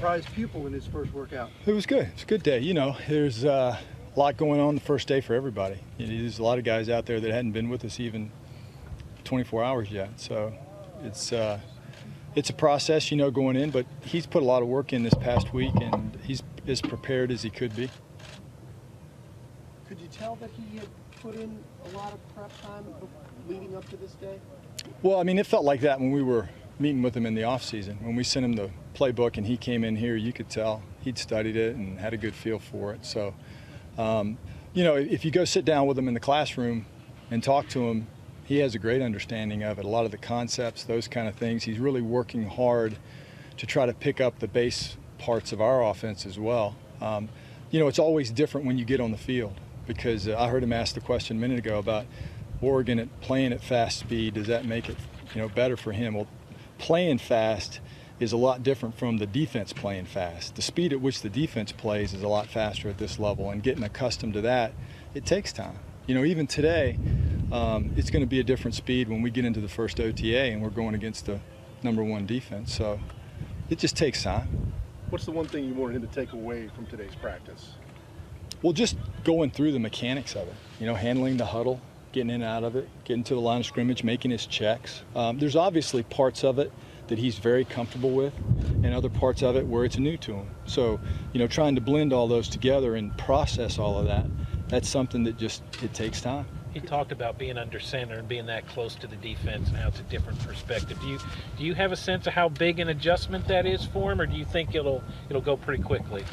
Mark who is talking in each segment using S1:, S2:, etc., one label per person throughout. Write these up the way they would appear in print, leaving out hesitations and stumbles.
S1: surprise pupil in his first workout?
S2: It was good. It's a good day. You know, there's a lot going on the first day for everybody. There's a lot of guys out there that hadn't been with us even 24 hours yet. So it's a process, you know, going in. But he's put a lot of work in this past week, and he's as prepared as he could be.
S1: Could you tell that he had put in a lot of prep time leading up to this day?
S2: Well, I mean, it felt like that when we were meeting with him in the off season. When we sent him the playbook and he came in here, you could tell he'd studied it and had a good feel for it. So, you know, if you go sit down with him in the classroom and talk to him, he has a great understanding of it. A lot of the concepts, those kind of things. He's really working hard to try to pick up the base parts of our offense as well. You know, it's always different when you get on the field, because I heard him ask the question a minute ago about Oregon playing at fast speed. Does that make it, you know, better for him? Well, playing fast is a lot different from the defense playing fast. The speed at which the defense plays is a lot faster at this level, and getting accustomed to that, it takes time. You know, even today, it's going to be a different speed when we get into the first OTA and we're going against the #1 defense. So it just takes time.
S3: What's the one thing you wanted him to take away from today's practice?
S2: Well, just going through the mechanics of it, you know, handling the huddle, getting in and out of it, getting to the line of scrimmage, making his checks. There's obviously parts of it that he's very comfortable with, and other parts of it where it's new to him. So, you know, trying to blend all those together and process all of that, that's something that just, it takes time.
S4: He talked about being under center and being that close to the defense and how it's a different perspective. Do you have a sense of how big an adjustment that is for him, or do you think it'll go pretty quickly?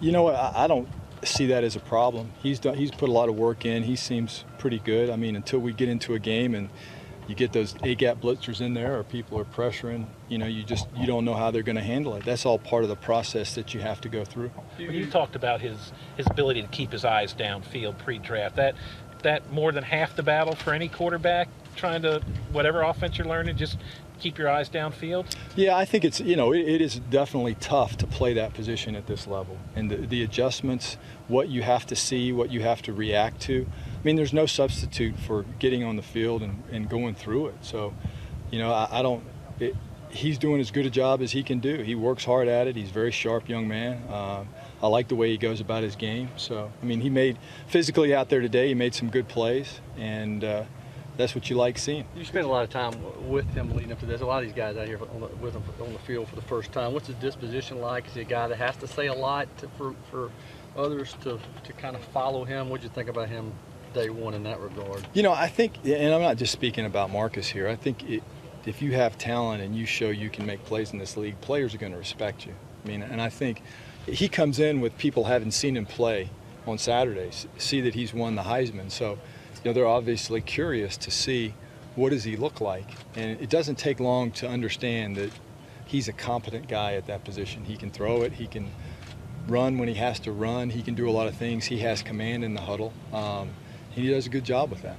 S2: You know what, I don't see that as a problem. He's put a lot of work in. He seems pretty good. I mean, until we get into a game and you get those A-gap blitzers in there, or people are pressuring, you know, you don't know how they're going to handle it. That's all part of the process that you have to go through.
S4: When you talked about his ability to keep his eyes downfield pre-draft, that more than half the battle for any quarterback trying to, whatever offense you're learning, just keep your eyes downfield?
S2: Yeah, I think it's, you know, it is definitely tough to play that position at this level. And the adjustments, what you have to see, what you have to react to. I mean, there's no substitute for getting on the field and going through it. So, you know, he's doing as good a job as he can do. He works hard at it. He's a very sharp young man. I like the way he goes about his game. So, I mean, he made, physically out there today, he made some good plays, and that's what you like seeing.
S5: You spent a lot of time with him leading up to this. A lot of these guys out here with him on the field for the first time. What's his disposition like? Is he a guy that has to say a lot for others to kind of follow him? What did you think about him day one in that regard?
S2: You know, I think, and I'm not just speaking about Marcus here, I think if you have talent and you show you can make plays in this league, players are going to respect you. I mean, and I think he comes in with people having seen him play on Saturdays, see that he's won the Heisman. So, you know, they're obviously curious to see what does he look like. And it doesn't take long to understand that he's a competent guy at that position. He can throw it, he can run when he has to run, he can do a lot of things. He has command in the huddle. He does a good job with that.